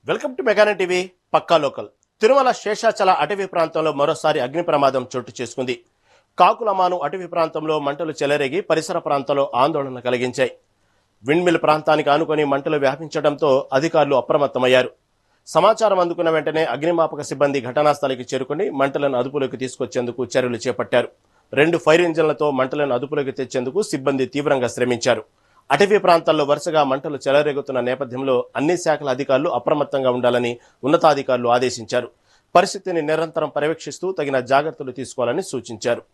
Welcome to Meganet TV పక్కా local. Tirumala Seshachala అటవీ ప్రాంతంలో మరోసారి అగ్ని ప్రమాదం చోటు చేసుకుంది. కాకులమాను అటవీ ప్రాంతంలో మంటలు చెలరేగి పరిసర ప్రాంతాల్లో ఆందోళన కలిగించాయి. విండ్మిల్ ప్రాంతానికి ఆనుకొని మంటలు వ్యాపించడంతో అధికారులు అప్రమత్తమయ్యారు. సమాచారం అందుకున్న వెంటనే అగ్నిమాపక సిబ్బంది ఘటనా స్థలికి చేరుకుని మంటలను అదుపులోకి తీసుకొచ్చేందుకు చర్యలు చేపట్టారు. 2 ఫైర్ ఇంజన్లతో మంటలను అదుపులోకి తెచ్చేందుకు సిబ్బంది తీవ్రంగా శ్రమించారు. అటవీ ప్రాంతాల్లో వరుసగా మంటలు చెలరేగుతున్న నేపథ్యంలో అన్ని శాఖల అధికారులు అప్రమత్తంగా ఉండాలని ఉన్నతాధికారులు ఆదేశించారు. పరిస్థితిని నిరంతరం పర్యవేక్షిస్తూ తగిన జాగ్రత్తలు తీసుకోవాలని సూచించారు.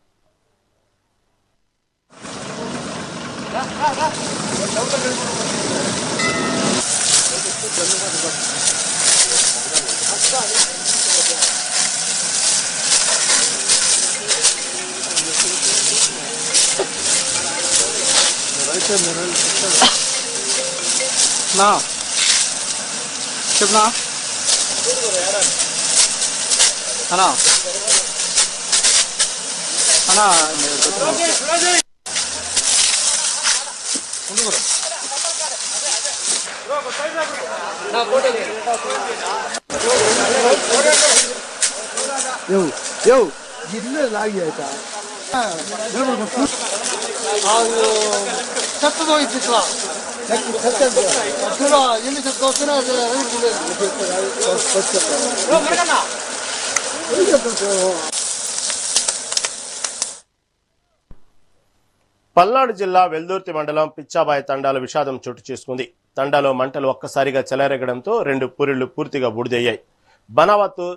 నా చెప్పనా అన్నా అన్నా ಇಲ್ಲೇ ಲಾಗಿ ಆಯ್ತಾ చెత్తతో ఇట్లా ఎన్ని చెత్త వస్తున్నా పల్నాడు జిల్లా వెల్దుర్తి మండలం పిచ్చాబాయి తండాలో విషాదం చోటు చేసుకుంది. తండాలో మంటలు ఒక్కసారిగా చెలరేగడంతో 2 పూరిళ్లు పూర్తిగా బూడిదయ్యాయి. బనావత్తు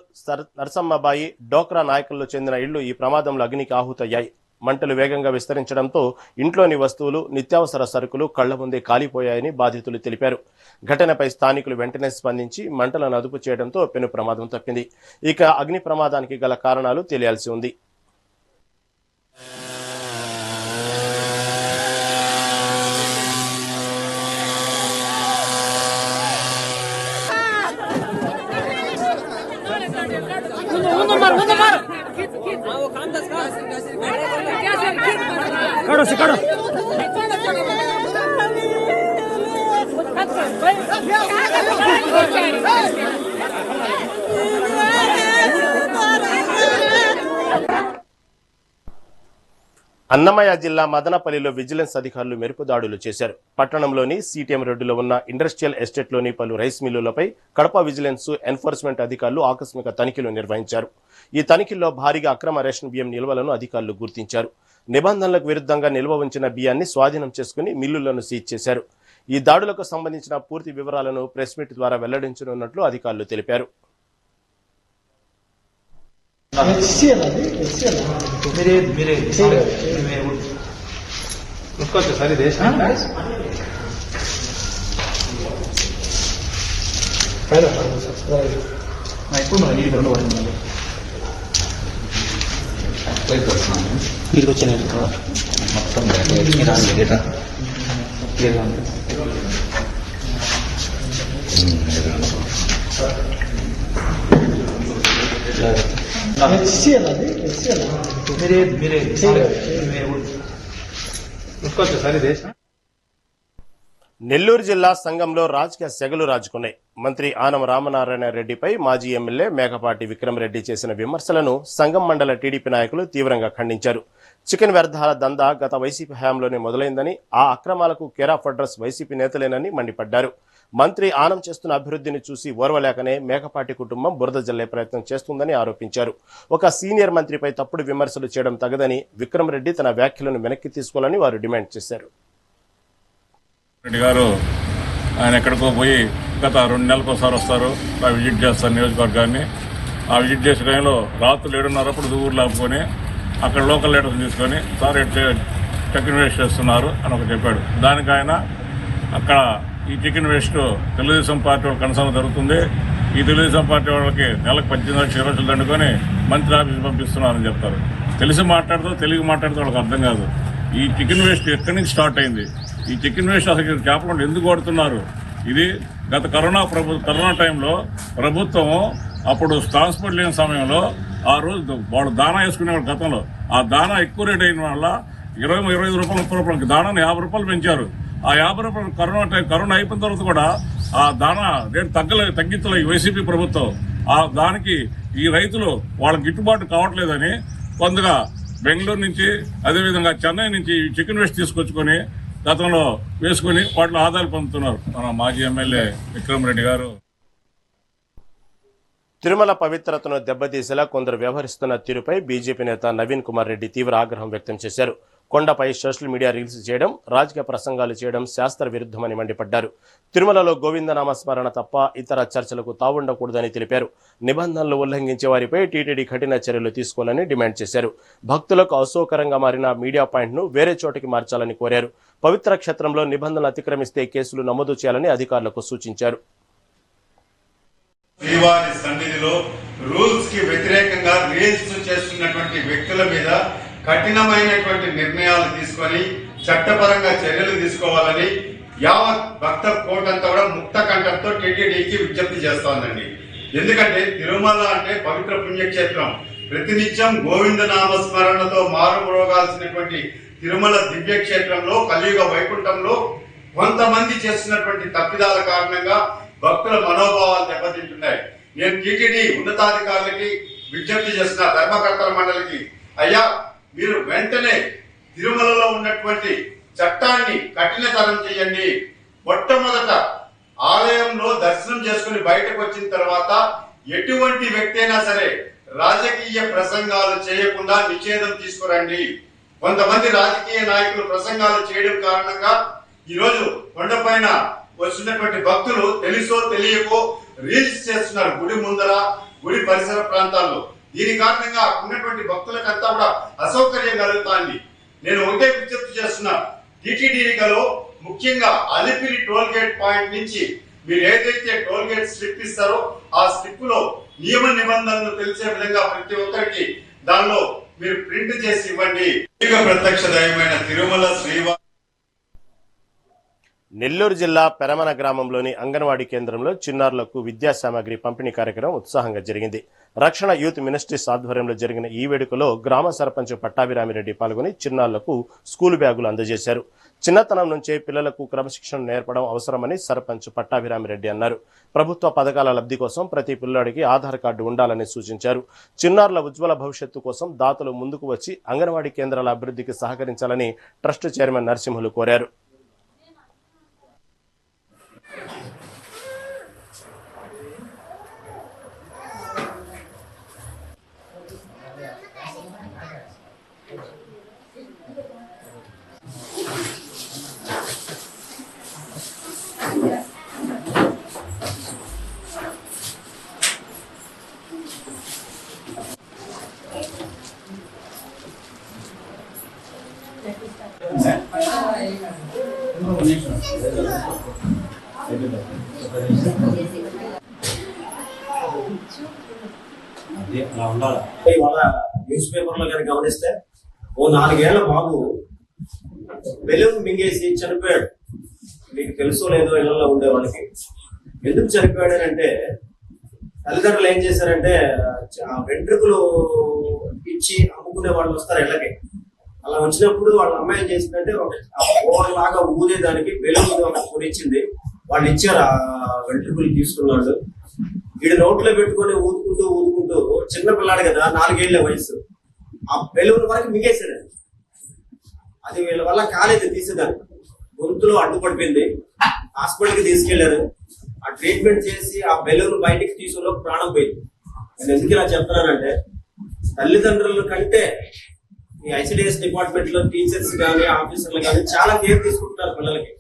నరసమ్మబాయి డోక్రా నాయకుల్లో చెందిన ఇళ్లు ఈ ప్రమాదంలో అగ్నికి ఆహుతయ్యాయి. మంటలు వేగంగా విస్తరించడంతో ఇంట్లోని వస్తువులు, నిత్యావసర సరుకులు కళ్ల ముందే కాలిపోయాయని బాధితులు తెలిపారు. ఘటనపై స్థానికులు వెంటనే స్పందించి మంటలను అదుపు చేయడంతో పెను ప్రమాదం తప్పింది. ఇక అగ్ని ప్రమాదానికి గల కారణాలు తెలియాల్సి ఉంది. అన్నమయ్య జిల్లా మదనపల్లిలో విజిలెన్స్ అధికారులు మెరుపు దాడులు చేశారు. పట్టణంలోని సిటిఎం రోడ్డులో ఉన్న ఇండస్ట్రియల్ ఎస్టేట్లోని పలు రైస్ మిల్లులపై కడప విజిలెన్స్ ఎన్ఫోర్స్మెంట్ అధికారులు ఆకస్మిక తనిఖీలు నిర్వహించారు. ఈ తనిఖీల్లో భారీగా అక్రమ రేషన్ బియ్యం నిల్వలను అధికారులు గుర్తించారు. నిబంధనలకు విరుద్ధంగా నిల్వ ఉంచిన బియ్యాన్ని స్వాధీనం చేసుకుని మిల్లులను సీజ్ చేశారు. ఈ దాడులకు సంబంధించిన పూర్తి వివరాలను ప్రెస్ మీట్ ద్వారా వెల్లడించనున్నట్లు అధికారులు తెలిపారు. మీరు వచ్చిన మొత్తం నెల్లూరు జిల్లా సంఘంలో రాజకీయ సెగలు రాజుకున్నాయి. మంత్రి ఆనం రామనారాయణ రెడ్డిపై మాజీ ఎమ్మెల్యే మేకపాటి విక్రమ్ రెడ్డి చేసిన విమర్శలను సంఘం మండల టీడీపీ నాయకులు తీవ్రంగా ఖండించారు. చికెన్ వ్యర్థాల దందా గత వైసీపీ హయాంలోనే మొదలైందని, ఆ అక్రమాలకు కేర్ ఆఫ్ అడ్రస్ వైసీపీ నేతలేనని మండిపడ్డారు. మంత్రి ఆనం చేస్తున్న అభివృద్ధిని చూసి ఓర్వలేకనే మేకపాటి కుటుంబం బురద జల్లే ప్రయత్నం చేస్తుందని ఆరోపించారు. ఒక సీనియర్ మంత్రిపై తప్పుడు విమర్శలు చేయడం తగదని విక్రమ్ రెడ్డి తన వ్యాఖ్యలను వెనక్కి తీసుకోవాలని వారు డిమాండ్ చేశారు. రెడ్డి గారు ఆయన ఎక్కడికో పోయి గత 2 నెలలకు ఒకసారి వస్తారు, విజిట్ చేస్తారు నియోజకవర్గాన్ని. ఆ విజిట్ చేసే టైంలో రాత్రులు 7:30 ఊర్లు ఆపుకొని అక్కడ లోకల్ లీడర్స్ తీసుకొని సార్ చికెన్ వేస్ట్ చేస్తున్నారు అని ఒక చెప్పాడు. దానికి ఆయన అక్కడ ఈ చికెన్ వేస్ట్ తెలుగుదేశం పార్టీ వాళ్ళకి కనసాగం జరుగుతుంది, ఈ తెలుగుదేశం పార్టీ వాళ్ళకి నెలకు 18 లక్షలు దండుకొని మంత్రి ఆఫీస్ పంపిస్తున్నారని చెప్తారు. తెలిసి మాట్లాడుతూ తెలుగు మాట్లాడితే వాళ్ళకి అర్థం కాదు. ఈ చికెన్ వేస్ట్ ఎక్కడి నుంచి స్టార్ట్ అయింది, ఈ చికెన్ వేస్ట్ అసలు చేపలు ఎందుకు వాడుతున్నారు? ఇది గత కరోనా టైంలో ప్రభుత్వం అప్పుడు ట్రాన్స్పోర్ట్ లేని సమయంలో ఆ రోజు వాళ్ళు దానా వేసుకునేవాళ్ళు. గతంలో ఆ దానా ఎక్కువ రేట్ అయిన వల్ల 20-25 రూపాయలు 30 రూపాయలకి దానాన్ని 50 రూపాయలు పెంచారు. ఆ 50 రూపాయలు కరోనా అయిపోయిన తర్వాత కూడా ఆ దానా రేటు తగ్గించలే ఈ వైసీపీ ప్రభుత్వం. ఆ దానికి ఈ రైతులు వాళ్ళకి గిట్టుబాటు కావట్లేదని కొంతగా బెంగళూరు నుంచి అదేవిధంగా చెన్నై నుంచి చికెన్ వేస్ట్ తీసుకొచ్చుకొని గతంలో వేసుకుని వాటిలో ఆదాయాలు పొందుతున్నారు మన మాజీ ఎమ్మెల్యే విక్రమ్ రెడ్డి గారు. తిరుమల పవిత్రతను దెబ్బతీసేలా కొందరు వ్యవహరిస్తున్న తీరుపై బీజేపీ నేత నవీన్ కుమార్ రెడ్డి తీవ్ర ఆగ్రహం వ్యక్తం చేశారు. కొండపై సోషల్ మీడియా రీల్స్ చేయడం, రాజకీయ ప్రసంగాలు చేయడం శాస్త్ర విరుద్ధమని మండిపడ్డారు. తిరుమలలో గోవిందనామస్మరణ తప్ప ఇతర చర్చలకు తావుండకూడదని తెలిపారు. నిబంధనలు ఉల్లంఘించే వారిపై టీటీడీ కఠిన చర్యలు తీసుకోవాలని డిమాండ్ చేశారు. భక్తులకు అసౌకర్యంగా మారిన మీడియా పాయింట్ను వేరే చోటికి మార్చాలని కోరారు. పవిత్ర క్షేత్రంలో నిబంధనలు అతిక్రమిస్తే కేసులు నమోదు చేయాలని అధికారులకు సూచించారు. శ్రీవారి సన్నిధిలో రూల్స్ కి వ్యతిరేకంగా రీల్స్ చేస్తున్నటువంటి వ్యక్తుల మీద కఠినమైనటువంటి నిర్ణయాలు తీసుకొని చట్టపరంగా చర్యలు తీసుకోవాలని యావత్ భక్త కోటంతా కూడా ముక్త కంఠంతో టీటీడీకి విజ్ఞప్తి చేస్తోందండి. ఎందుకంటే తిరుమల అంటే పవిత్ర పుణ్యక్షేత్రం. ప్రతినిత్యం గోవింద నామస్మరణతో మారుమ్రోగాల్సినటువంటి తిరుమల దివ్యక్షేత్రంలో కలియుగ వైకుంఠంలో కొంతమంది చేస్తున్నటువంటి తప్పిదాల కారణంగా భక్తుల మనోభావాలు దెబ్బతింటున్నాయి. నేను టీటీడీ ఉన్నతాధికారులకి విజ్ఞప్తి చేస్తున్న ధర్మకర్తల మండలికి, అయ్యా మీరు వెంటనే తిరుమలలో ఉన్నటువంటి చట్టాన్ని కఠినతరం చేయండి. మొట్టమొదట ఆలయంలో దర్శనం చేసుకుని బయటకు వచ్చిన తర్వాత ఎటువంటి వ్యక్తి అయినా సరే రాజకీయ ప్రసంగాలు చేయకుండా నిషేధం తీసుకురండి. కొంతమంది రాజకీయ నాయకులు ప్రసంగాలు చేయడం కారణంగా ఈరోజు కొండపైన వచ్చినటువంటి భక్తులు తెలుసో తెలియకో రీల్స్ చేస్తున్నారు గుడి ముందర, గుడి పరిసర ప్రాంతాల్లో. దీని కారణంగా ఉన్నటువంటి భక్తులకంతా కూడా అసౌకర్యం కలుగుతాంది. నేను ఒకటే విజ్ఞప్తి చేస్తున్నా, టీటీడీలో ముఖ్యంగా అలిపిరి టోల్ గేట్ పాయింట్ నుంచి మీరు ఏదైతే టోల్ గేట్ స్లిప్ ఇస్తారో ఆ స్లిప్ లో నియమ నిబంధనలు తెలిసే విధంగా ప్రతి ఒక్కరికి దానిలో మీరు ప్రింట్ చేసి ఇవ్వండి. ప్రత్యక్ష దైవమైన తిరుమల శ్రీవారి. నెల్లూరు జిల్లా పెరమన గ్రామంలోని అంగన్వాడీ కేంద్రంలో చిన్నారులకు విద్యా సామాగ్రి పంపిణీ కార్యక్రమం ఉత్సాహంగా జరిగింది. రక్షణ యూత్ మినిస్ట్రీస్ ఆధ్వర్యంలో జరిగిన ఈ వేడుకలో గ్రామ సర్పంచ్ పట్టాభిరామిరెడ్డి పాల్గొని చిన్నారులకు స్కూల్ బ్యాగులు అందజేశారు. చిన్నతనం నుంచే పిల్లలకు క్రమశిక్షణ నేర్పడం అవసరమని సర్పంచ్ పట్టాభిరామిరెడ్డి అన్నారు. ప్రభుత్వ పథకాల లబ్ధి కోసం ప్రతి పిల్లాడికి ఆధార్ కార్డు ఉండాలని సూచించారు. చిన్నారుల ఉజ్వల భవిష్యత్తు కోసం దాతలు ముందుకు వచ్చి అంగన్వాడీ కేంద్రాల అభివృద్ధికి సహకరించాలని ట్రస్ట్ చైర్మన్ నరసింహులు కోరారు. ఇవాళ న్యూస్ పేపర్ లో కనుక గమనిస్తే ఓ 4 ఏళ్ల బాబు బెలూన్ మింగేసి చనిపోయాడు. మీకు తెలుసో లేదో ఇళ్లలో ఉండే వాళ్ళకి. ఎందుకు చనిపోయాడు అంటే తల్లిదండ్రులు ఏం చేశారంటే వెంట్రుకలు ఇచ్చి అమ్ముకునే వాళ్ళు వస్తారు ఇళ్ళకి. అలా వచ్చినప్పుడు వాళ్ళ అమ్మాయి ఏం చేసిందంటే ఒక ఓవర్లాగా ఊదేదానికి బెలూన్ ఒకటి కొనిచ్చింది. వాళ్ళు ఇచ్చారు. ఆ వెంట్రుకలు తీసుకున్నాడు. వీడు నోట్లో పెట్టుకొని ఊదుకుంటూ చిన్న పిల్లాడు కదా, 4 ఏళ్ల వయసు, ఆ బెలూన్ వరకు మింగేసాడు. అది వీళ్ళ వల్ల కాలేదు తీసేదాన్ని. గొంతులో అడ్డుపడిపోయింది. హాస్పిటల్కి తీసుకెళ్లారు. ఆ ట్రీట్మెంట్ చేసి ఆ బెలూన్ బయటికి తీసుకులో ప్రాణం పోయింది. నేను ఎందుకు ఇలా చెప్తున్నానంటే తల్లిదండ్రుల కంటే ఈ ఐసిడిఎస్ డిపార్ట్మెంట్ లో టీచర్స్ కానీ ఆఫీసర్లు కానీ చాలా కేర్ తీసుకుంటున్నారు పిల్లలకి.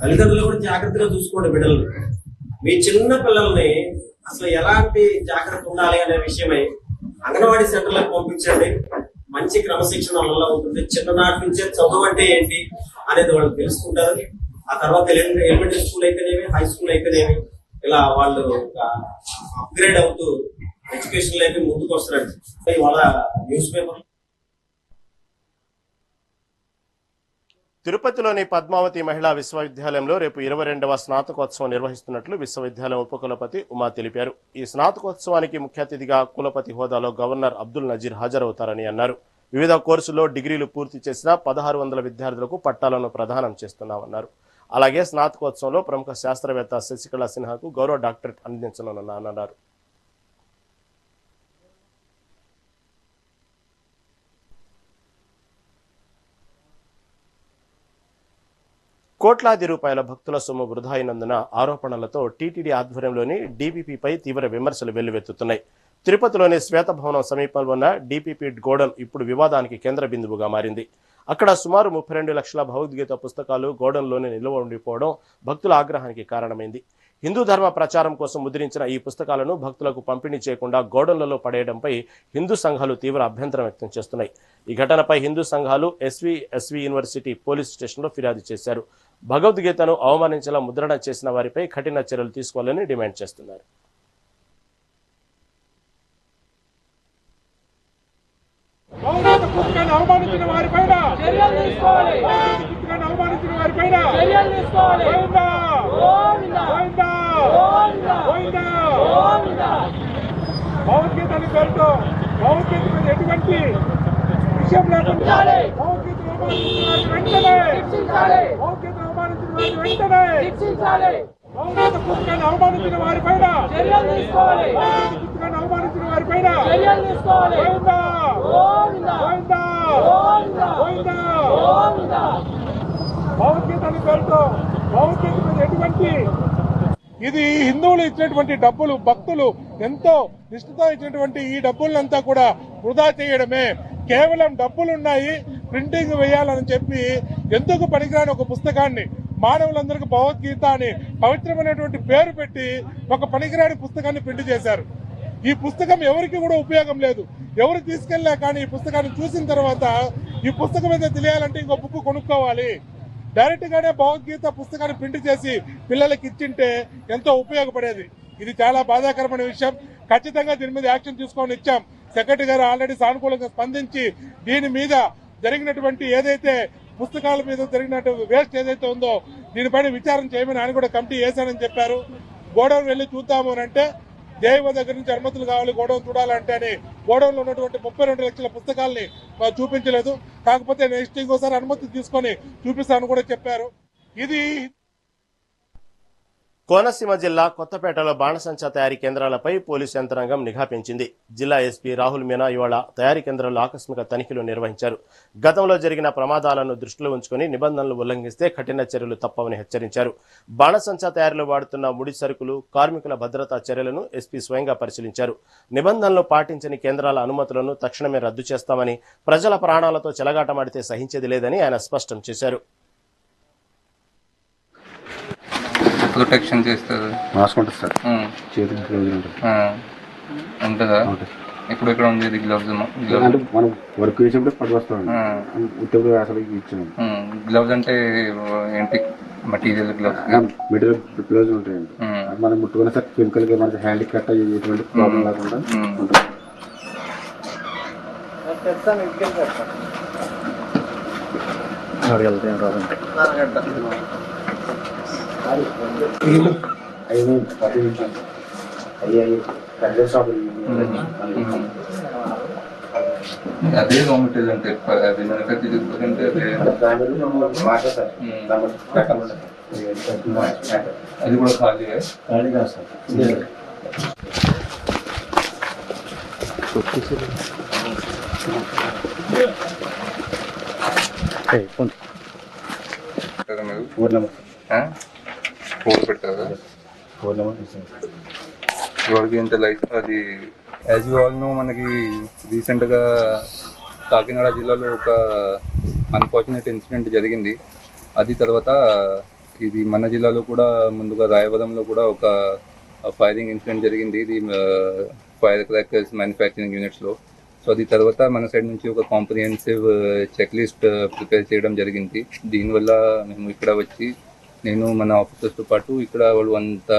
తల్లిదండ్రులు కూడా జాగ్రత్తగా చూసుకోండి బిడ్డలని. మీ చిన్న పిల్లల్ని అసలు ఎలాంటి జాగ్రత్త ఉండాలి అనే విషయమై అంగన్వాడీ సెంటర్లకు పంపించండి. మంచి క్రమశిక్షణ వల్ల ఉంటుంది. చిన్ననాటి నుంచే చదువు అంటే ఏంటి అనేది వాళ్ళు తెలుసుకుంటారు. ఆ తర్వాత ఎలిమెంటరీ స్కూల్ అయితేనేమి, హై స్కూల్ అయితేనేమి ఇలా వాళ్ళు అప్గ్రేడ్ అవుతూ ఎడ్యుకేషన్ లైఫ్ ముందుకు వస్తారండి. ఇవాళ న్యూస్ పేపర్ తిరుపతిలోని పద్మావతి మహిళా విశ్వవిద్యాలయంలో రేపు 22వ స్నాతకోత్సవం నిర్వహిస్తున్నట్లు విశ్వవిద్యాలయం ఉపకులపతి ఉమా తెలిపారు. ఈ స్నాతకోత్సవానికి ముఖ్య అతిథిగా కులపతి హోదాలో గవర్నర్ అబ్దుల్ నజీర్ హాజరవుతారని అన్నారు. వివిధ కోర్సుల్లో డిగ్రీలు పూర్తి చేసిన 1600 విద్యార్థులకు పట్టాలను ప్రదానం చేస్తున్నామన్నారు. అలాగే స్నాతకోత్సవంలో ప్రముఖ శాస్త్రవేత్త శశికళ సిన్హాకు గౌరవ డాక్టరేట్ అందించనున్నారన్నారు. కోట్లాది రూపాయల భక్తుల సొమ్ము వృధా అయినందున ఆరోపణలతో టీటీడీ ఆధ్వర్యంలోని డీపీపీపై తీవ్ర విమర్శలు వెల్లువెత్తుతున్నాయి. తిరుపతిలోని శ్వేతభవనం సమీపంలో ఉన్న డీపీపీ గోడౌన్ ఇప్పుడు వివాదానికి కేంద్ర బిందువుగా మారింది. అక్కడ సుమారు 32 లక్షల భగవద్గీత పుస్తకాలు గోడౌన్లోనే నిల్వ ఉండిపోవడం భక్తుల ఆగ్రహానికి కారణమైంది. హిందూ ధర్మ ప్రచారం కోసం ముద్రించిన ఈ పుస్తకాలను భక్తులకు పంపిణీ చేయకుండా గోడౌన్లలో పడేయడంపై హిందూ సంఘాలు తీవ్ర అభ్యంతరం వ్యక్తం చేస్తున్నాయి. ఈ ఘటనపై హిందూ సంఘాలు ఎస్వి యూనివర్సిటీ పోలీస్ స్టేషన్లో ఫిర్యాదు చేశారు. భగవద్గీతను అవమానించేలా ముద్రణ చేసిన వారిపై కఠిన చర్యలు తీసుకోవాలని డిమాండ్ చేస్తున్నారు. పుస్తకాన్ని అవమానించిన వారిపైన చర్యలు తీసుకోవాలి. పుస్తకాన్ని అవమానించిన వారిపైన చర్యలు తీసుకోవాలి. భగవద్గీత అని పేరుతో భగవద్గీత మీద ఎటువంటి విషయం లేకుండా భగవద్గీత అవమానించిన వెంటనే భగవద్గీత పుస్తకాన్ని అవమానించిన వారిపైన చర్యలు తీసుకోవాలి. పుస్తకాన్ని అవమానించిన వారిపైన చర్యలు తీసుకోవాలి. భగవద్గీత అని పేరుతో భగవద్గీత మీద ఎటువంటి ఇది హిందువులు ఇచ్చినటువంటి డబ్బులు భక్తులు ఎంతో నిష్ఠతో ఇచ్చినటువంటి ఈ డబ్బులంతా కూడా వృధా చేయడమే. కేవలం డబ్బులున్నాయి ప్రింటింగ్ వేయాలని చెప్పి ఎందుకు పనికిరాని ఒక పుస్తకాన్ని మానవులందరికీ భగవద్గీత అని పవిత్రమైనటువంటి పేరు పెట్టి ఒక పనికిరాని పుస్తకాన్ని ప్రింట్ చేశారు. ఈ పుస్తకం ఎవరికి కూడా ఉపయోగం లేదు. ఎవరు తీసుకెళ్ళా కానీ ఈ పుస్తకాన్ని చూసిన తర్వాత ఈ పుస్తకం మీద తెలియాలంటే ఇంకో బుక్ కొనుక్కోవాలి. డైరెక్ట్ గానే భగవద్గీత పుస్తకాన్ని ప్రింట్ చేసి పిల్లలకి ఇచ్చింటే ఎంతో ఉపయోగపడేది. ఇది చాలా బాధాకరమైన విషయం. ఖచ్చితంగా దీని మీద యాక్షన్ తీసుకోని ఇచ్చాం. సెక్రటరీ గారు ఆల్రెడీ సానుకూలంగా స్పందించి దీని మీద జరిగినటువంటి ఏదైతే పుస్తకాల మీద జరిగినట్టు వేస్ట్ ఏదైతే ఉందో దీనిపైన విచారణ చేయమని ఆయన కూడా కమిటీ వేశానని చెప్పారు. గోడౌన్ వెళ్లి చూద్దాము అని అంటే దేవ దగ్గర నుంచి అనుమతులు కావాలి గోడౌన్ చూడాలంటే అని గోడౌన్ లో ఉన్నటువంటి 32 లక్షల పుస్తకాలని చూపించలేదు. కాకపోతే నెక్స్ట్ ఇంకోసారి అనుమతి తీసుకొని చూపిస్తానని కూడా చెప్పారు. ఇది కోనసీమ జిల్లా కొత్తపేటలో బాణసంచా తయారీ కేంద్రాలపై పోలీసు యంత్రాంగం నిఘా పెంచింది. జిల్లా ఎస్పీ రాహుల్ మీనా ఇవాళ తయారీ కేంద్రాల్లో ఆకస్మిక తనిఖీలు నిర్వహించారు. గతంలో జరిగిన ప్రమాదాలను దృష్టిలో ఉంచుకుని నిబంధనలు ఉల్లంఘిస్తే కఠిన చర్యలు తప్పవని హెచ్చరించారు. బాణసంచా తయారీలో వాడుతున్న ముడి సరుకులు, కార్మికుల భద్రతా చర్యలను ఎస్పీ స్వయంగా పరిశీలించారు. నిబంధనలు పాటించని కేంద్రాల అనుమతులను తక్షణమే రద్దు చేస్తామని, ప్రజల ప్రాణాలతో చెలగాటమాడితే సహించేది లేదని ఆయన స్పష్టం చేశారు. ప్రొటెక్షన్ చేస్తారు, మాస్క్ ఉంటుంది సార్, చేతులు గ్లౌజ్ ఉంటుందా? ఇప్పుడు ఇక్కడ ఉండేది గ్లౌజ్ అంటే మనం వర్క్ చేసేప్పుడు పట్టుకొస్తాం. ఇప్పుడు అసలు ఇచ్చాను గ్లౌజ్ అంటే ఏంటి? మెటీరియల్ గ్లౌజ్, మెటీరియల్ గ్లౌజ్ ఉంటాయండి. మనం ముట్టుకున్న సార్ కెమికల్ గా మనకి హ్యాండ్ కట్ ఎటువంటి ప్రాబ్లం లేకుండా ఉంటుంది. అదే రా మెటీరియల్ అంటే అది మ్యానుఫ్యాక్చర్ చేసుకుంటే అది కూడా ఖాళీ కాదు సార్. ఫోన్ పెట్టారా? ఇవాళకి ఇంత లైట్ అది యాజ్ యూ ఆల్ నో, మనకి రీసెంట్గా కాకినాడ జిల్లాలో ఒక అన్ఫార్చునేట్ ఇన్సిడెంట్ జరిగింది. అది తర్వాత ఇది మన జిల్లాలో కూడా ముందుగా రాయవరంలో కూడా ఒక ఫైరింగ్ ఇన్సిడెంట్ జరిగింది. ఇది ఫైర్ క్రాకర్స్ మ్యానుఫ్యాక్చరింగ్ యూనిట్స్లో. సో అది తర్వాత మన సైడ్ నుంచి ఒక కాంప్రిహెన్సివ్ చెక్ లిస్ట్ ప్రిపేర్ చేయడం జరిగింది. దీనివల్ల మేము ఇక్కడ వచ్చి నేను మన ఆఫీసర్స్తో పాటు ఇక్కడ వాళ్ళు అంత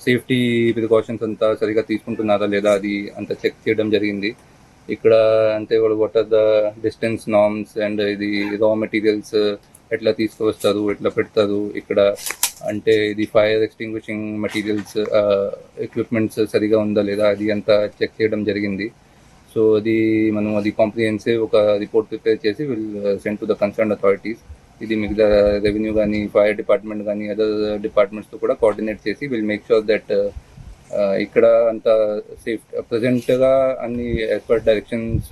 సేఫ్టీ ప్రికాషన్స్ అంతా సరిగా తీసుకుంటున్నారా లేదా అది అంత చెక్ చేయడం జరిగింది. ఇక్కడ అంటే వాళ్ళు what are the distance norms and ఇది రా మెటీరియల్స్ ఎట్లా తీసుకువస్తారు, ఎట్లా పెడతారు ఇక్కడ, అంటే ఇది ఫైర్ ఎక్స్టింగ్విషింగ్ మెటీరియల్స్ ఎక్విప్మెంట్స్ సరిగా ఉందా లేదా అది అంతా చెక్ చేయడం జరిగింది. సో అది మనం అది కాంప్రిహెన్సివ్ ఒక రిపోర్ట్ ప్రిపేర్ చేసి will send to the concern authorities. ఇది మిగతా రెవెన్యూ కానీ ఫైర్ డిపార్ట్మెంట్ కానీ అదర్ డిపార్ట్మెంట్స్తో కూడా కోఆర్డినేట్ చేసి విల్ మేక్ షూర్ దట్ ఇక్కడ అంత సేఫ్ ప్రజెంట్గా అన్ని as per directions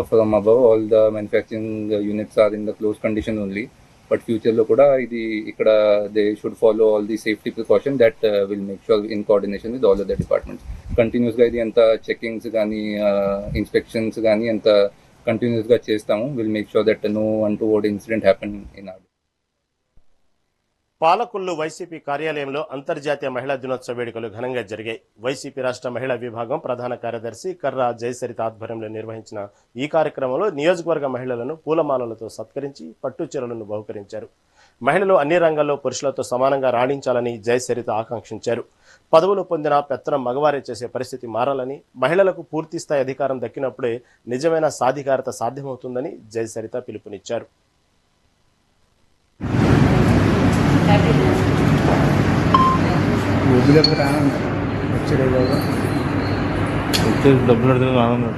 from above all the manufacturing units are in the close condition only. But ఫ్యూచర్లో కూడా ఇది ఇక్కడ they should follow all the safety precaution that will make sure in coordination with all other departments. కంటిన్యూస్గా ఇది అంత checkings కానీ inspections కానీ అంత కంటిన్యూస్గా చేస్తాము. Will make sure that no untoward incident happen in our. Palakollu YCP కార్యాలయంలో అంతర్జాతీయ మహిళా దినోత్సవ వేడుకలు ఘనంగా జరిగాయి. వైసీపీ రాష్ట్ర మహిళా విభాగం ప్రధాన కార్యదర్శి కర్రా జయసరిత ఆధ్వర్యంలో నిర్వహించిన ఈ కార్యక్రమంలో నియోజకవర్గ మహిళలను పూలమాలలతో సత్కరించి పట్టు చీరలను బహుకరించారు. మహిళలు అన్ని రంగాల్లో పురుషులతో సమానంగా రాణించాలని జయసరిత ఆకాంక్షించారు. పదవులు పొందిన పెత్తనం మగవారే చేసే పరిస్థితి మారాలని, మహిళలకు పూర్తిస్థాయి అధికారం దక్కినప్పుడే నిజమైన సాధికారత సాధ్యమవుతుందని జయసరిత పిలుపునిచ్చారు. డబ్బులు అడితే ఆనందం.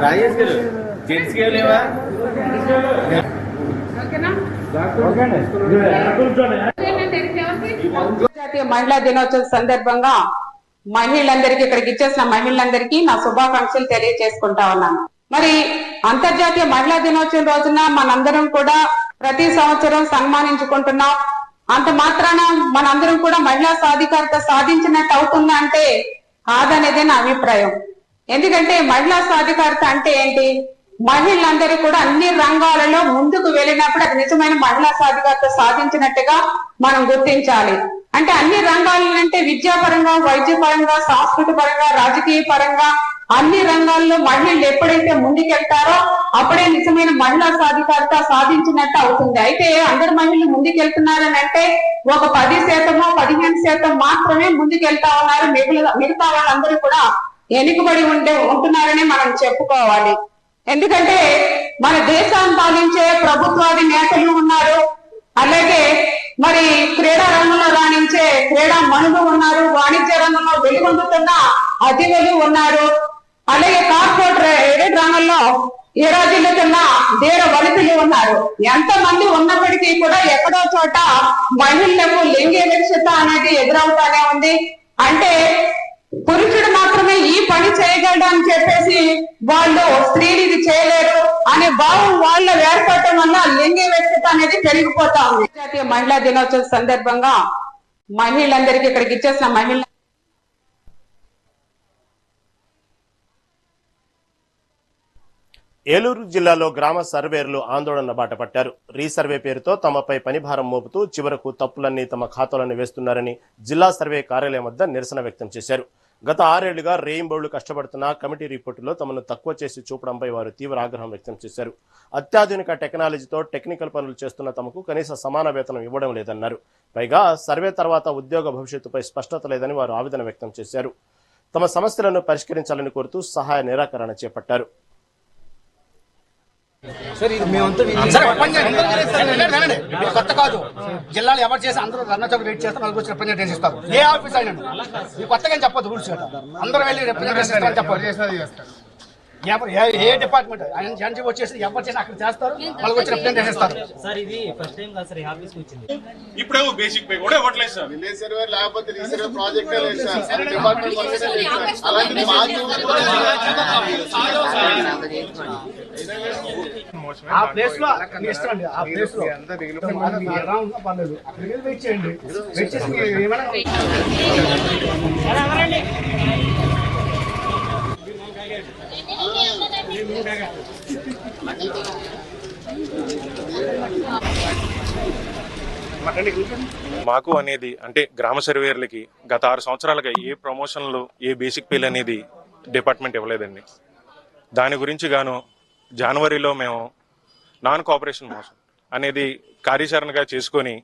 రాజేష్ గారు జెంట్స్ కి లేవా? జాతీయ మహిళా దినోత్సవం సందర్భంగా మహిళలందరికీ ఇక్కడికి ఇచ్చేసిన మహిళలందరికీ నా శుభాకాంక్షలు తెలియజేసుకుంటా ఉన్నాను. మరి అంతర్జాతీయ మహిళా దినోత్సవం రోజున మనందరం కూడా ప్రతి సంవత్సరం సన్మానించుకుంటున్నాం. అంత మాత్రాన మనందరం కూడా మహిళా సాధికారత సాధించినట్టు అవుతుందా అంటే కాదనేదే నా అభిప్రాయం. ఎందుకంటే మహిళా సాధికారత అంటే ఏంటి? మహిళలందరూ కూడా అన్ని రంగాలలో ముందుకు వెళ్ళినప్పుడు అది నిజమైన మహిళా సాధికారత సాధించినట్టుగా మనం గుర్తించాలి. అంటే అన్ని రంగాలంటే విద్యాపరంగా, వైద్య పరంగా, సాంస్కృతిక పరంగా, రాజకీయ పరంగా అన్ని రంగాల్లో మహిళలు ఎప్పుడైతే ముందుకెళ్తారో అప్పుడే నిజమైన మహిళా సాధికారత సాధించినట్టు అవుతుంది. అయితే అందరు మహిళలు ముందుకెళ్తున్నారని అంటే ఒక 10%, 15% మాత్రమే ముందుకెళ్తా ఉన్నారు. మిగతా వాళ్ళందరూ కూడా వెనుకబడి ఉంటున్నారని మనం చెప్పుకోవాలి. ఎందుకంటే మన దేశాన్ని పాలించే ప్రభుత్వాది నేతలు ఉన్నారు, అలాగే మరి క్రీడా రంగంలో రాణించే క్రీడా మనులు ఉన్నారు, వాణిజ్య రంగంలో వెలుగొందుతున్న అతిథులు ఉన్నారు, అలాగే కార్పొరేట్ రంగంలో ఏరాజిల్లుతున్న ధీర వనితలు ఉన్నారు. ఎంతమంది ఉన్నప్పటికీ కూడా ఎక్కడో చోట మహిళలకు లింగ వివక్షత అనేది ఎదురవుతానే ఉంది. అంటే పురుషుడు మాత్రమే ఈ పని చేయగలడు అని చెప్పేసి వాళ్ళు స్త్రీలు ఇది చేయలేరు అనే భావం వాళ్ళ ఏర్పడటం వల్ల లింగ వివక్షత అనేది పెరిగిపోతా ఉంది. జాతీయ మహిళా దినోత్సవం సందర్భంగా మహిళలందరికీ ఇక్కడికి ఇచ్చేసిన మహిళ ఏలూరు జిల్లాలో గ్రామ సర్వేర్లు ఆందోళన బాట పట్టారు. రీసర్వే పేరుతో తమపై పనిభారం మోపుతూ చివరకు తప్పులన్నీ తమ ఖాతాలోనే వేస్తున్నారని జిల్లా సర్వే కార్యాలయం వద్ద నిరసన వ్యక్తం చేశారు. గత 6 ఏళ్లుగా రేయింబౌళ్లు కష్టపడుతున్న కమిటీ రిపోర్టులో తమను తక్కువ చేసి చూపడంపై వారు తీవ్ర ఆగ్రహం వ్యక్తం చేశారు. అత్యాధునిక టెక్నాలజీతో టెక్నికల్ పనులు చేస్తున్న తమకు కనీస సమాన వేతనం ఇవ్వడం లేదన్నారు. పైగా సర్వే తర్వాత ఉద్యోగ భవిష్యత్తుపై స్పష్టత లేదని వారు ఆవేదన వ్యక్తం చేశారు. తమ సమస్యలను పరిష్కరించాలని కోరుతూ సహాయ నిరాకరణ చేపట్టారు. కొత్త కాదు, జిల్లాలో ఎవరు చేసి అందరూ ధర్నాచౌక్ వెయిట్ చేస్తారు, నలుగురు రిప్రజెంటేషన్ ఇస్తారు. ఏ ఆఫీస్ అయినా ఈ కొత్తగా చెప్పదు రూల్స్, అందరూ వెళ్ళి రిప్రజెంటేషన్ ఇస్తారని చెప్పదు. ఏ డిపార్ట్మెంట్ ఎన్జీ వచ్చేసి ఎవరు చేసి అక్కడ చేస్తారు, వాళ్ళకి వచ్చి రిప్రజెంటేషన్ ఇస్తారు. ఇప్పుడేమో బేసిక్ పే కూడా ఇవ్వట్లేదు సార్. విలేజ్ సర్వే లేకపోతే రీసర్వే ప్రాజెక్టే లేదు సార్. ఆ ప్లేస్ లో ఇష్టం అండి, ఆ ప్లేస్ లో పర్లేదు, అక్కడికి వెయిట్ చేయండి. వెయిట్ చేసి ఏమైనా మాకు అనేది అంటే గ్రామ సర్వేయర్లకి గత 6 సంవత్సరాలుగా ఏ ప్రమోషన్లు ఏ బేసిక్ పేలు అనేది డిపార్ట్మెంట్ ఇవ్వలేదండి. దాని గురించి గాను జనవరిలో మేము నాన్ కోఆపరేషన్ మోషన్ అనేది కార్యాచరణగా చేసుకొని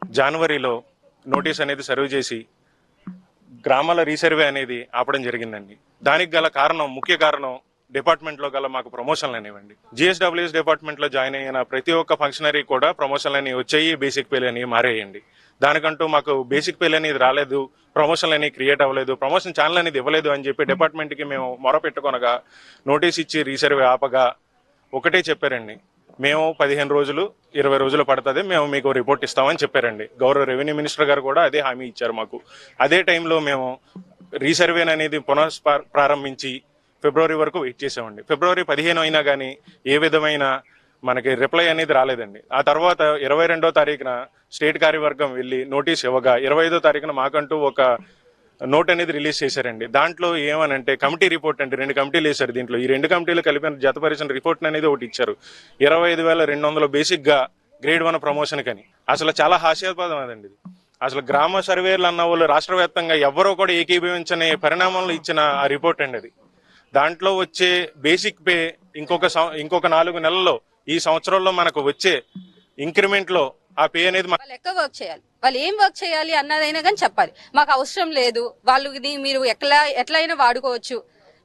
జనవరిలో నోటీస్ అనేది సర్వ్ చేసి గ్రామాల రీసర్వే అనేది ఆపడం జరిగిందండి. దానికి గల కారణం, ముఖ్య కారణం డిపార్ట్మెంట్లో గల మాకు ప్రమోషన్లు అనేవండి. జిఎస్డబ్ల్యూఎస్ డిపార్ట్మెంట్లో జాయిన్ అయిన ప్రతి ఒక్క ఫంక్షనరీ కూడా ప్రమోషన్లు అనేవి వచ్చాయి, బేసిక్ పేలు అనేవి మారేయండి. దానికంటూ మాకు బేసిక్ పేలు అనేది రాలేదు, ప్రమోషన్లు అనేవి క్రియేట్ అవ్వలేదు, ప్రమోషన్ ఛానల్ అనేది ఇవ్వలేదు అని చెప్పి డిపార్ట్మెంట్కి మేము మొర పెట్టుకొనగా నోటీస్ ఇచ్చి రీసర్వే ఆపగా ఒకటే చెప్పారండి, మేము 15 రోజులు 20 రోజులు పడుతుంది, మేము మీకు రిపోర్ట్ ఇస్తామని చెప్పారండి. గౌరవ రెవెన్యూ మినిస్టర్ గారు కూడా అదే హామీ ఇచ్చారు మాకు. అదే టైంలో మేము రీసర్వే అనేది ప్రారంభించి ఫిబ్రవరి వరకు వెయిట్ చేసామండి. ఫిబ్రవరి 15 అయినా కానీ ఏ విధమైన మనకి రిప్లై అనేది రాలేదండి. ఆ తర్వాత 22వ తారీఖున స్టేట్ కార్యవర్గం వెళ్ళి నోటీస్ ఇవ్వగా 25వ తారీఖున మాకంటూ ఒక నోట్ అనేది రిలీజ్ చేశారండి. దాంట్లో ఏమనంటే కమిటీ రిపోర్ట్ అంటే 2 కమిటీలు వేశారు. దీంట్లో ఈ 2 కమిటీలు కలిపిన జతపరిచిన రిపోర్ట్ అనేది ఒకటి ఇచ్చారు. 25,200 బేసిక్ గా గ్రేడ్ 1 ప్రమోషన్ కని. అసలు చాలా హాస్యాస్పదం అదండి ఇది. అసలు గ్రామ సర్వేలు అన్న వాళ్ళు రాష్ట్ర వ్యాప్తంగా ఎవరో కూడా ఏకీభవించని పరిణామంలో ఇచ్చిన ఆ రిపోర్ట్ అండి అది. దాంట్లో వచ్చే బేసిక్ పే ఇంకొక 4 నెలల్లో ఈ సంవత్సరంలో మనకు వచ్చే ఇంక్రిమెంట్ లో ఆ పే అనేది వాళ్ళు ఎక్కడ వర్క్ చేయాలి, వాళ్ళు ఏం వర్క్ చేయాలి అన్నదైనా కానీ చెప్పాలి. మాకు అవసరం లేదు, వాళ్ళు మీరు ఎట్లయినా వాడుకోవచ్చు,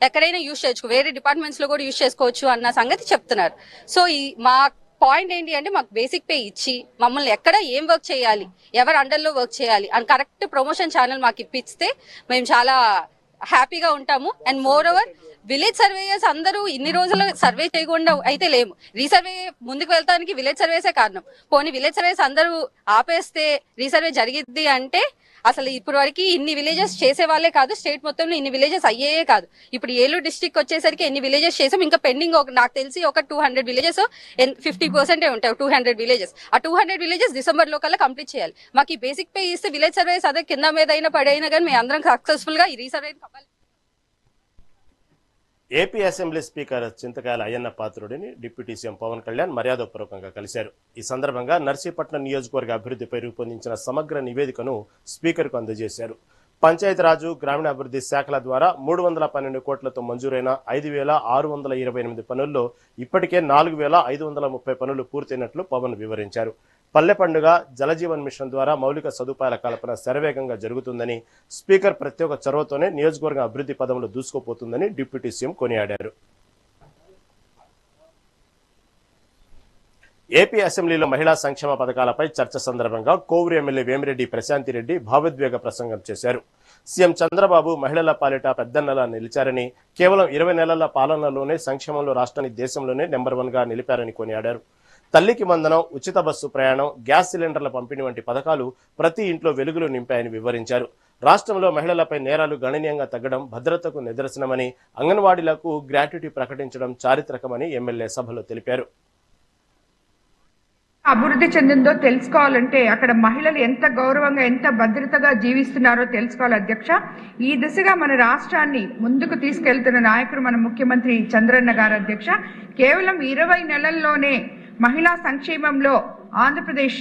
ఎక్కడైనా యూజ్ చేసుకోవచ్చు, వేరే డిపార్ట్మెంట్స్ లో కూడా యూజ్ చేసుకోవచ్చు అన్న సంగతి చెప్తున్నారు. సో మా పాయింట్ ఏంటి అంటే మాకు బేసిక్ పే ఇచ్చి మమ్మల్ని ఎక్కడ ఏం వర్క్ చేయాలి, ఎవరు అండర్లో వర్క్ చేయాలి అని కరెక్ట్ ప్రమోషన్ ఛానల్ మాకు ఇప్పిస్తే మేము చాలా హ్యాపీగా ఉంటాము. And more over village surveyors అందరూ ఇన్ని రోజులు సర్వే చేయకుండా అయితే లేము. రీసర్వే ముందుకు వెళ్తానికి విలేజ్ సర్వేసే కారణం. పోనీ విలేజ్ సర్వేస్ అందరూ ఆపేస్తే రీసర్వే జరిగిద్ది అంటే అసలు ఇప్పుడు వరకు ఇన్ని విలేజెస్ చేసే వాళ్ళే కాదు, స్టేట్ మొత్తంలో ఇన్ని విలేజెస్ అయ్యే కాదు. ఇప్పుడు ఏలూరు డిస్ట్రిక్ట్ వచ్చేసరికి ఎన్ని విలేజెస్ చేసాం, ఇంకా పెండింగ్ నాకు తెలిసి ఒక 200 విలేజెస్ 50% ఉంటాయి. 200 విలేజెస్, ఆ 200 విలేజెస్ డిసెంబర్ లో కల్లా కంప్లీట్ చేయాలి. మాకు ఈ బేసిక్ పే ఇస్తే విలేజ్ సర్వేస్ అదే కింద మీద అయినా పడైనా కానీ మేము అందరం సక్సెస్ఫుల్ గా ఈ రీసర్వే కావాలి. ఏపీ అసెంబ్లీ స్పీకర్ చింతకాయల అయ్యన్న పాత్రుడిని డిప్యూటీ సీఎం పవన్ కళ్యాణ్ మర్యాదపూర్వకంగా కలిశారు. ఈ సందర్భంగా నర్సీపట్నం నియోజకవర్గ అభివృద్ధిపై రూపొందించిన సమగ్ర నివేదికను స్పీకర్కు అందజేశారు. పంచాయతీరాజు గ్రామీణాభివృద్ధి శాఖల ద్వారా 312 కోట్లతో మంజూరైన 5,628 పనుల్లో ఇప్పటికే 4,530 పనులు పూర్తయినట్లు పవన్ వివరించారు. పల్లె పండుగ, జలజీవన్ మిషన్ ద్వారా మౌలిక సదుపాయాల కల్పన శరవేగంగా జరుగుతుందని, స్పీకర్ ప్రత్యేక చొరవతోనే నియోజకవర్గం అభివృద్ధి పదంలో దూసుకుపోతుందని డిప్యూటీ సీఎం కొనియాడారు. ఏపీ అసెంబ్లీలో మహిళా సంక్షేమ పథకాలపై చర్చ సందర్భంగా కోవూరు ఎమ్మెల్యే వేమిరెడ్డి ప్రశాంతిరెడ్డి భావోద్వేగ ప్రసంగం చేశారు. సీఎం చంద్రబాబు మహిళల పాలిట పెద్దన్నలా నిలిచారని, కేవలం 20 నెలల పాలనలోనే సంక్షేమంలో రాష్ట్రాన్ని దేశంలోనే నెంబర్ 1గా నిలిపారని కొనియాడారు. తల్లికి వందనం, ఉచిత బస్సు ప్రయాణం, గ్యాస్ సిలిండర్ల పంపిణీ వంటి పథకాలు ప్రతి ఇంట్లో వెలుగులు నింపాయని వివరించారు. రాష్ట్రంలో మహిళలపై నేరాలు గణనీయంగా తగ్గడం భద్రతకు నిదర్శనమని, అంగన్వాడీలకు గ్రాట్యుటీ ప్రకటించడం చారిత్రకమని ఎమ్మెల్యే సభలో తెలిపారు. అభివృద్ధి చెందిందో తెలుసుకోవాలంటే అక్కడ మహిళలు ఎంత గౌరవంగా ఎంత భద్రతగా జీవిస్తున్నారో తెలుసుకోవాలి అధ్యక్ష. ఈ దిశగా మన రాష్ట్రాన్ని ముందుకు తీసుకెళ్తున్న నాయకుడు మన ముఖ్యమంత్రి చంద్రన్న గారు అధ్యక్ష. కేవలం 20 నెలల్లోనే మహిళా సంక్షేమంలో ఆంధ్రప్రదేశ్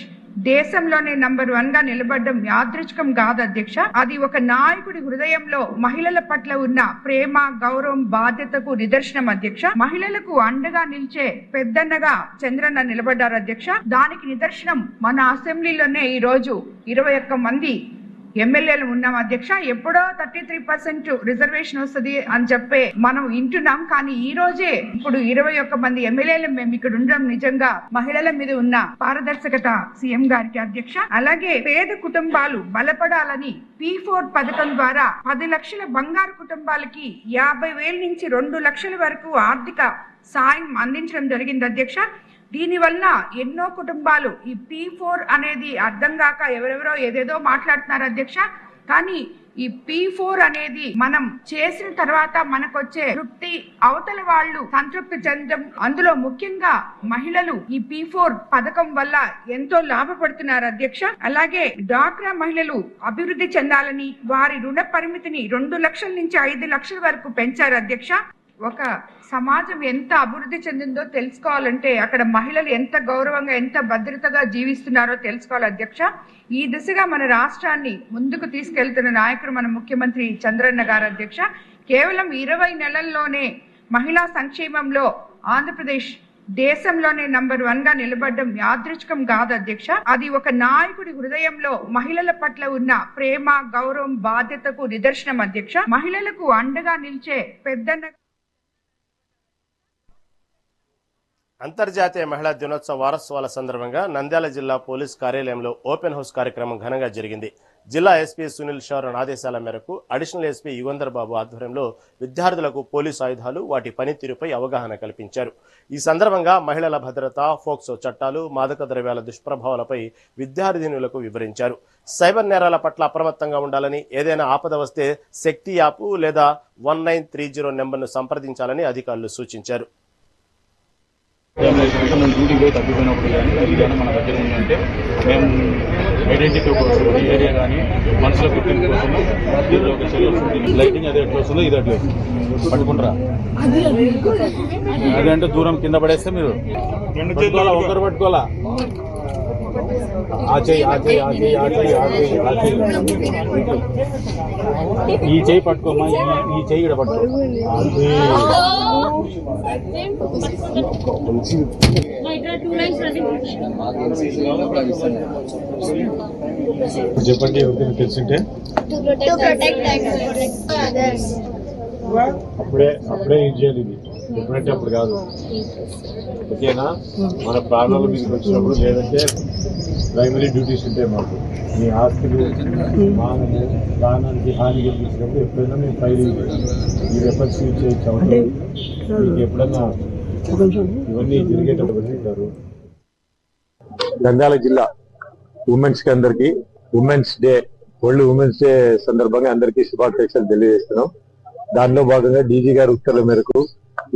దేశంలోనే నంబర్ 1గా నిలబడడం యాదృచ్ఛికం కాదు అధ్యక్ష. అది ఒక నాయకుడి హృదయంలో మహిళల పట్ల ఉన్న ప్రేమ, గౌరవం, బాధ్యతకు నిదర్శనం అధ్యక్ష. మహిళలకు అండగా నిలిచే పెద్దన్నగా చంద్రన్న నిలబడ్డారు అధ్యక్ష. దానికి నిదర్శనం మన అసెంబ్లీలోనే ఈ రోజు 21 మంది ఎమ్మెల్యేలు ఉన్నాం అధ్యక్ష. ఎప్పుడో 33% రిజర్వేషన్ వస్తుంది అని చెప్పే మనం వింటున్నాం, కానీ ఈ రోజే ఇప్పుడు 21 మంది ఎమ్మెల్యేలు మేము ఇక్కడ ఉండడం నిజంగా మహిళల మీద ఉన్న పారదర్శకత సీఎం గారికి అధ్యక్ష. అలాగే పేద కుటుంబాలు బలపడాలని P4 పథకం ద్వారా 10 లక్షల బంగారు కుటుంబాలకి 50,000 నుంచి 2 లక్షల వరకు ఆర్థిక సాయం అందించడం జరిగింది అధ్యక్ష. దీనివల్ల ఎన్నో కుటుంబాలు ఈ P4 అనేది అర్థం కాక ఎవరెవరో ఏదేదో మాట్లాడుతున్నారు అధ్యక్ష. కానీ ఈ P4 అనేది మనం చేసిన తర్వాత మనకొచ్చే తృప్తి, అవతల వాళ్ళు సంతృప్తి చెందడం, అందులో ముఖ్యంగా మహిళలు ఈ P4 పథకం వల్ల ఎంతో లాభపడుతున్నారు అధ్యక్ష. అలాగే డ్వాక్రా మహిళలు అభివృద్ధి చెందాలని వారి రుణ పరిమితిని 2 లక్షల నుంచి 5 లక్షల వరకు పెంచారు అధ్యక్ష. ఒక సమాజం ఎంత అభివృద్ధి చెందిందో తెలుసుకోవాలంటే అక్కడ మహిళలు ఎంత గౌరవంగా ఎంత భద్రతగా జీవిస్తున్నారో తెలుసుకోవాలి అధ్యక్ష. ఈ దిశగా మన రాష్ట్రాన్ని ముందుకు తీసుకెళ్తున్న నాయకుడు మన ముఖ్యమంత్రి చంద్రన్న గారు అధ్యక్ష. కేవలం 20 నెలల్లోనే మహిళా సంక్షేమంలో ఆంధ్రప్రదేశ్ దేశంలోనే నంబర్ 1 గా నిలబడడం యాదృచ్ఛికం కాదు అధ్యక్ష. అది ఒక నాయకుడి హృదయంలో మహిళల పట్ల ఉన్న ప్రేమ, గౌరవం, బాధ్యతకు నిదర్శనం అధ్యక్ష. మహిళలకు అండగా నిలిచే పెద్దన్న. అంతర్జాతీయ మహిళా దినోత్సవ వారోత్సవాల సందర్భంగా నంద్యాల జిల్లా పోలీస్ కార్యాలయంలో ఓపెన్ హౌస్ కార్యక్రమం ఘనంగా జరిగింది. జిల్లా ఎస్పీ సునీల్ శౌరన్ ఆదేశాల మేరకు అడిషనల్ ఎస్పీ యుగంధర్ బాబు ఆధ్వర్యంలో విద్యార్థులకు పోలీసు ఆయుధాలు, వాటి పనితీరుపై అవగాహన కల్పించారు. ఈ సందర్భంగా మహిళల భద్రత, ఫోక్సో చట్టాలు, మాదక ద్రవ్యాల దుష్ప్రభావాలపై విద్యార్థినులకు వివరించారు. సైబర్ నేరాల పట్ల అప్రమత్తంగా ఉండాలని, ఏదైనా ఆపద వస్తే శక్తి యాప్ లేదా 1930 నెంబర్ను సంప్రదించాలని అధికారులు సూచించారు. మనం డ్యూటీకి పోయి తగ్గిపోయినప్పుడు కానీ అది కానీ మన దగ్గర ఉందంటే మేము ఐడెంటిటీ కోసం ఈ ఏరియా కానీ మనసులో గుర్తింపు కోసం దీంట్లో ఒక సెల్ వస్తుంది. లైటింగ్ అదే ఎట్లా వస్తుందో ఇది అట్లా పట్టుకుంటారా? అదే అంటే దూరం కింద పడేస్తే మీరు పట్టుకోవాలా, ఒకరు పట్టుకోవాలా. ఈ చేయి పట్టుకోమా, ఈ చేయి ఇక్కడ పట్టుకో. చెప్పండి, ఎవరికైనా తెలుసుంటే అప్పుడే యూజ్ చేయాలి. ఇది ఎప్పుడంటే అప్పుడు కాదు, ఓకేనా? మన ప్రాణాల మీదకి వచ్చినప్పుడు, లేదంటే ప్రైమరీ డ్యూటీస్ ఉంటాయి మాకు. మీ ఆస్తులు, మానము, ప్రాణానికి హాని కలిగించినప్పుడు ఎప్పుడైనా మేము ఫైల్ ఈ వెపన్స్ యూజ్ చేయొచ్చు. మీకు ఎప్పుడన్నా ఇవన్నీ జరిగేటప్పుడు ఉంటారు. నంద్యాల జిల్లా ఉమెన్స్ కి అందరికి women's day, world women's day సందర్భంగా అందరికీ శుభాకాంక్షలు తెలియజేస్తున్నాం. దానిలో భాగంగా డీజీ గారి ఉత్తర్వుల మేరకు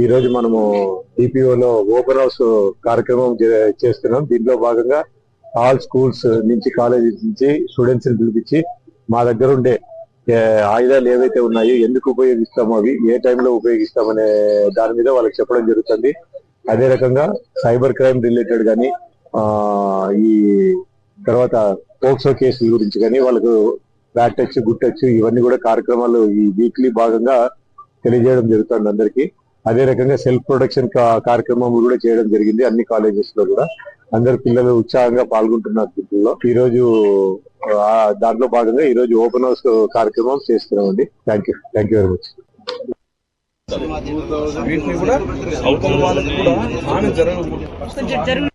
ఈ రోజు మనము డిపిఓలో ఓపెన్ హౌస్ కార్యక్రమం చేస్తున్నాం. దీంట్లో భాగంగా ఆల్ స్కూల్స్ నుంచి, కాలేజెస్ నుంచి స్టూడెంట్స్ ని పిలిపించి మా దగ్గర ఉండే ఆయుధాలు ఏవైతే ఉన్నాయో, ఎందుకు ఉపయోగిస్తామో, అవి ఏ టైంలో ఉపయోగిస్తామనే దాని మీద వాళ్ళకి చెప్పడం జరుగుతుంది. అదే రకంగా సైబర్ క్రైమ్ రిలేటెడ్ కానీ, ఈ తర్వాత పోక్సో కేసుల గురించి కానీ వాళ్ళకు బ్యాట్ టచ్, గుడ్ టచ్ ఇవన్నీ కూడా కార్యక్రమాలు ఈ వీక్లీ భాగంగా తెలియజేయడం జరుగుతుంది అందరికీ. అదే రకంగా సెల్ఫ్ ప్రొటెక్షన్ కార్యక్రమం కూడా చేయడం జరిగింది అన్ని కాలేజెస్ లో కూడా. అందరు పిల్లలు ఉత్సాహంగా పాల్గొంటున్నారు దీంట్లో. ఈ రోజు దాంట్లో భాగంగా ఈ రోజు ఓపెన్ హౌస్ కార్యక్రమం చేస్తున్నామండి. Thank you very much. వీటిని కూడా అవతల వాళ్ళకి కూడా హాని జరగదు.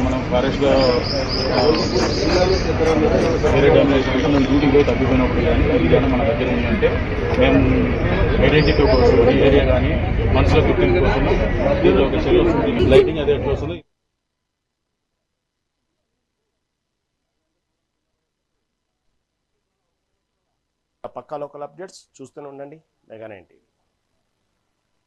మనం ఫారెస్ట్ గా వేరే డ్యామేజ్ మనం డ్యూటీకి పోయి తగ్గిపోయినప్పుడు కానీ అది కానీ మన దగ్గర ఉందంటే మేము ఐడెంటిటీ కోసం ఈ ఏరియా కానీ మనసులో గుర్తింపు కోసం దీంట్లో ఒక సెల్ వస్తుంది. లైటింగ్ అదే ఎట్లా వస్తుందో. పక్కా లోకల్ అప్డేట్స్ చూస్తూనే ఉండండి మెగా 9.